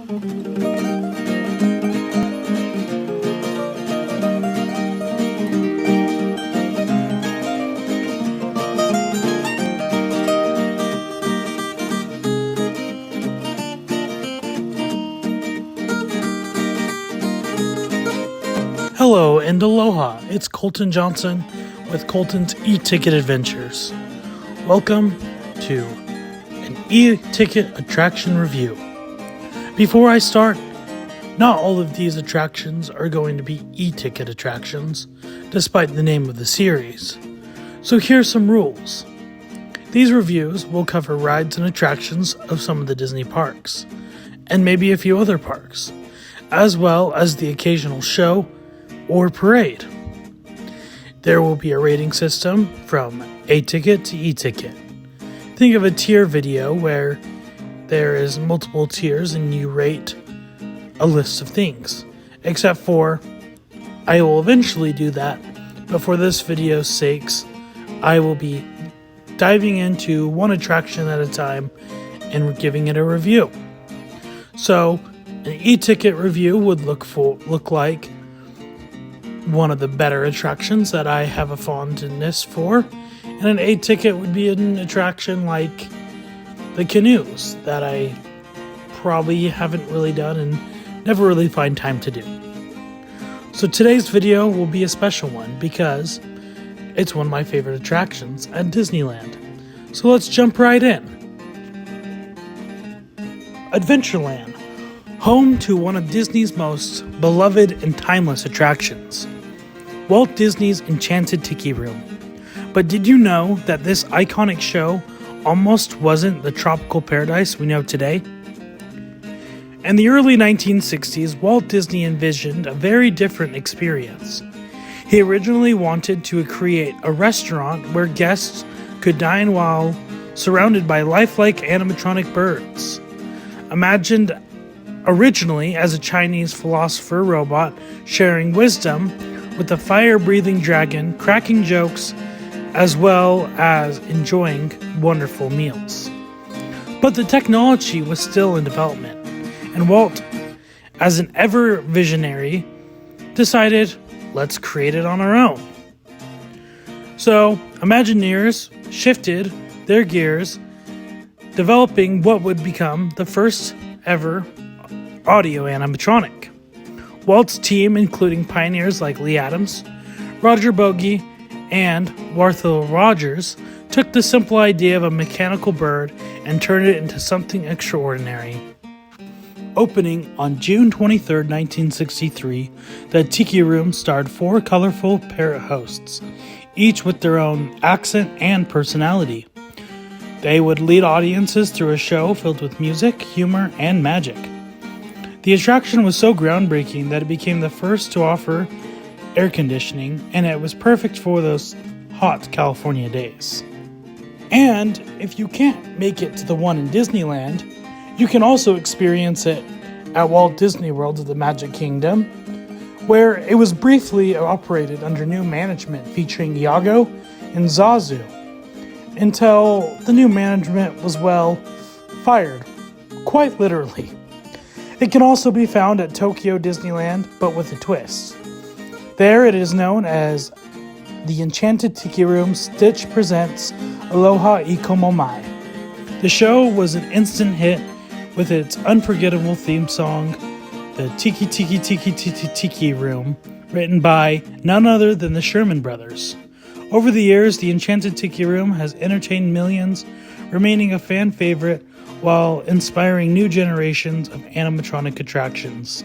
Hello and aloha, it's Colton Johnson with Colton's E-Ticket Adventures. Welcome to an E-Ticket attraction review. Before I start, not all of these attractions are going to be E-Ticket attractions, despite the name of the series. So here's some rules. These reviews will cover rides and attractions of some of the Disney parks, and maybe a few other parks, as well as the occasional show or parade. There will be a rating system from A-Ticket to E-Ticket. Think of a tier video where there is multiple tiers and you rate a list of things. Except for, I will eventually do that, but for this video's sakes, I will be diving into one attraction at a time and giving it a review. So, an E-Ticket review would look like one of the better attractions that I have a fondness for, and an A-Ticket would be an attraction like the canoes that I probably haven't really done and never really find time to do. So today's video will be a special one because it's one of my favorite attractions at Disneyland. So let's jump right in. Adventureland, home to one of Disney's most beloved and timeless attractions, Walt Disney's Enchanted Tiki Room. But did you know that this iconic show almost wasn't the tropical paradise we know today? In the early 1960s, Walt Disney envisioned a very different experience. He originally wanted to create a restaurant where guests could dine while surrounded by lifelike animatronic birds. Imagined originally as a Chinese philosopher robot sharing wisdom with a fire-breathing dragon, cracking jokes, as well as enjoying wonderful meals. But the technology was still in development, and Walt, as an ever-visionary, decided, let's create it on our own. So, Imagineers shifted their gears, developing what would become the first ever audio animatronic. Walt's team, including pioneers like Lee Adams, Roger Bogey, and Warthel Rogers, took the simple idea of a mechanical bird and turned it into something extraordinary. Opening on June 23, 1963, the Tiki Room starred 4 colorful parrot hosts, each with their own accent and personality. They would lead audiences through a show filled with music, humor, and magic. The attraction was so groundbreaking that it became the first to offer air conditioning, and it was perfect for those hot California days. And if you can't make it to the one in Disneyland, you can also experience it at Walt Disney World of the Magic Kingdom, where it was briefly operated under new management featuring Iago and Zazu, until the new management was, fired, quite literally. It can also be found at Tokyo Disneyland, but with a twist. There it is known as the Enchanted Tiki Room Stitch Presents Aloha Ikomo Mai. The show was an instant hit with its unforgettable theme song, the Tiki Tiki Tiki Tiki Tiki Room, written by none other than the Sherman brothers. Over the years, the Enchanted Tiki Room has entertained millions, remaining a fan favorite while inspiring new generations of animatronic attractions.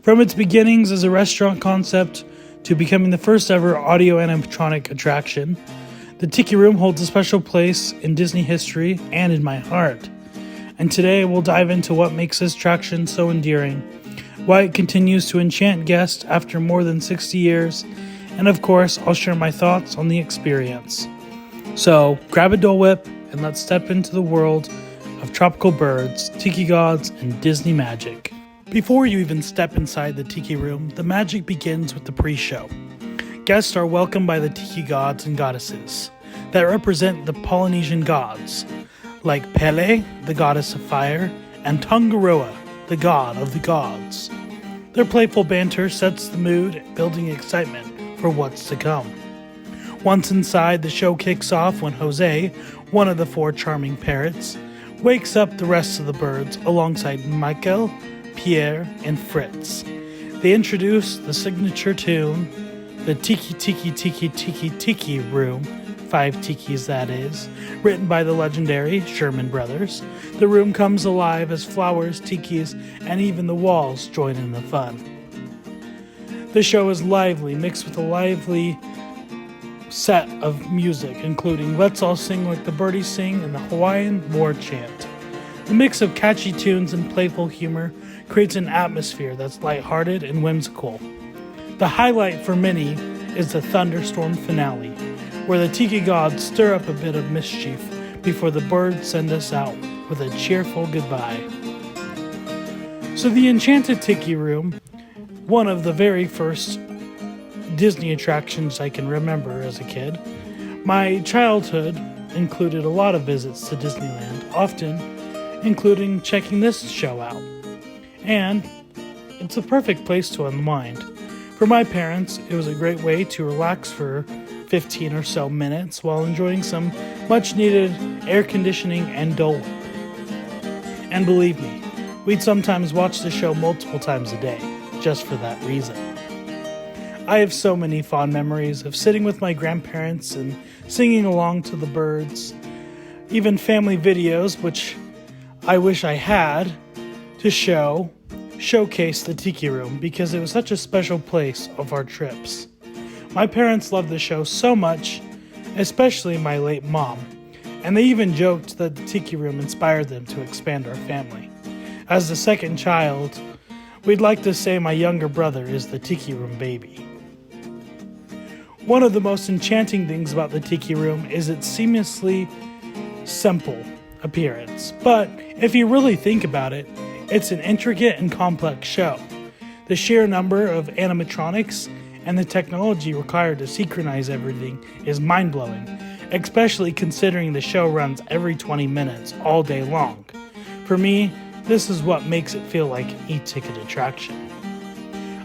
From its beginnings as a restaurant concept to becoming the first ever audio animatronic attraction, the Tiki Room holds a special place in Disney history and in my heart. And today we'll dive into what makes this attraction so endearing, why it continues to enchant guests after more than 60 years, and of course, I'll share my thoughts on the experience. So, grab a Dole Whip and let's step into the world of tropical birds, tiki gods, and Disney magic. Before you even step inside the Tiki Room, the magic begins with the pre-show. Guests are welcomed by the Tiki gods and goddesses that represent the Polynesian gods, like Pele, the goddess of fire, and Tangaroa, the god of the gods. Their playful banter sets the mood, building excitement for what's to come. Once inside, the show kicks off when Jose, one of the 4 charming parrots, wakes up the rest of the birds alongside Michael, Pierre, and Fritz. They introduce the signature tune, the Tiki Tiki Tiki Tiki Tiki Room, 5 tikis that is, written by the legendary Sherman brothers. The room comes alive as flowers, tikis, and even the walls join in the fun. The show is lively, mixed with a lively set of music, including Let's All Sing Like the Birdies Sing and the Hawaiian War Chant. The mix of catchy tunes and playful humor creates an atmosphere that's lighthearted and whimsical. The highlight for many is the thunderstorm finale, where the Tiki gods stir up a bit of mischief before the birds send us out with a cheerful goodbye. So the Enchanted Tiki Room, one of the very first Disney attractions I can remember as a kid. My childhood included a lot of visits to Disneyland, often including checking this show out. And it's a perfect place to unwind. For my parents, it was a great way to relax for 15 or so minutes while enjoying some much needed air conditioning and Dole Whip. And believe me, we'd sometimes watch the show multiple times a day, just for that reason. I have so many fond memories of sitting with my grandparents and singing along to the birds, even family videos, which I wish I had, to showcase the Tiki Room because it was such a special place of our trips. My parents loved the show so much, especially my late mom, and they even joked that the Tiki Room inspired them to expand our family. As the second child, we'd like to say my younger brother is the Tiki Room baby. One of the most enchanting things about the Tiki Room is its seamlessly simple appearance. But if you really think about it, it's an intricate and complex show. The sheer number of animatronics and the technology required to synchronize everything is mind-blowing, especially considering the show runs every 20 minutes all day long. For me, this is what makes it feel like an e-ticket attraction.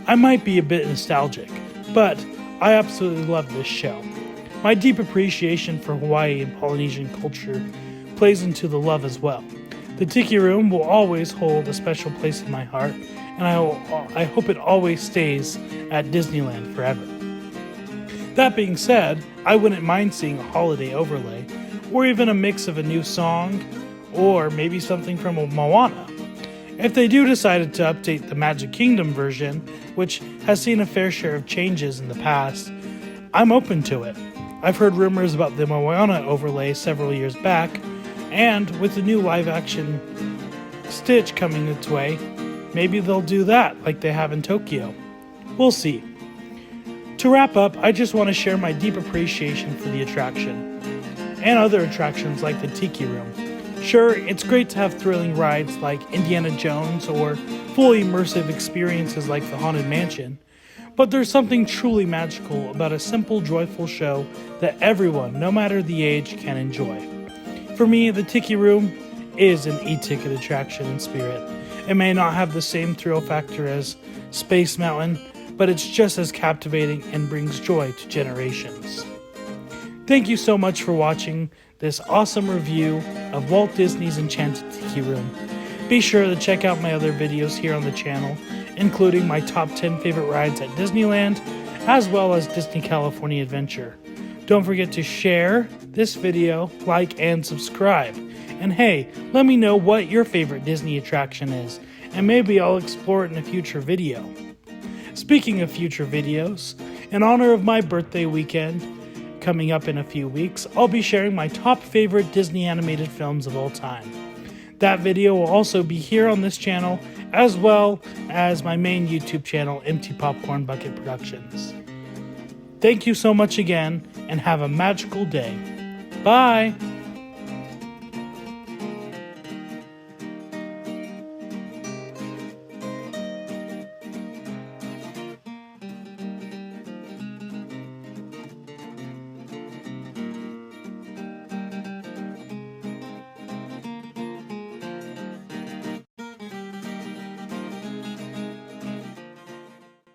I might be a bit nostalgic, but I absolutely love this show. My deep appreciation for Hawaii and Polynesian culture plays into the love as well. The Tiki Room will always hold a special place in my heart, and I hope it always stays at Disneyland forever. That being said, I wouldn't mind seeing a holiday overlay, or even a mix of a new song, or maybe something from a Moana. If they do decide to update the Magic Kingdom version, which has seen a fair share of changes in the past, I'm open to it. I've heard rumors about the Moana overlay several years back, and with the new live-action Stitch coming its way, maybe they'll do that like they have in Tokyo. We'll see. To wrap up, I just want to share my deep appreciation for the attraction, and other attractions like the Tiki Room. Sure, it's great to have thrilling rides like Indiana Jones or fully immersive experiences like the Haunted Mansion, but there's something truly magical about a simple, joyful show that everyone, no matter the age, can enjoy. For me, the Tiki Room is an e-ticket attraction in spirit. It may not have the same thrill factor as Space Mountain, but it's just as captivating and brings joy to generations. Thank you so much for watching this awesome review of Walt Disney's Enchanted Tiki Room. Be sure to check out my other videos here on the channel, including my top 10 favorite rides at Disneyland, as well as Disney California Adventure. Don't forget to share this video, like, and subscribe. And hey, let me know what your favorite Disney attraction is, and maybe I'll explore it in a future video. Speaking of future videos, in honor of my birthday weekend, coming up in a few weeks, I'll be sharing my top favorite Disney animated films of all time. That video will also be here on this channel, as well as my main YouTube channel, Empty Popcorn Bucket Productions. Thank you so much again, and have a magical day. Bye!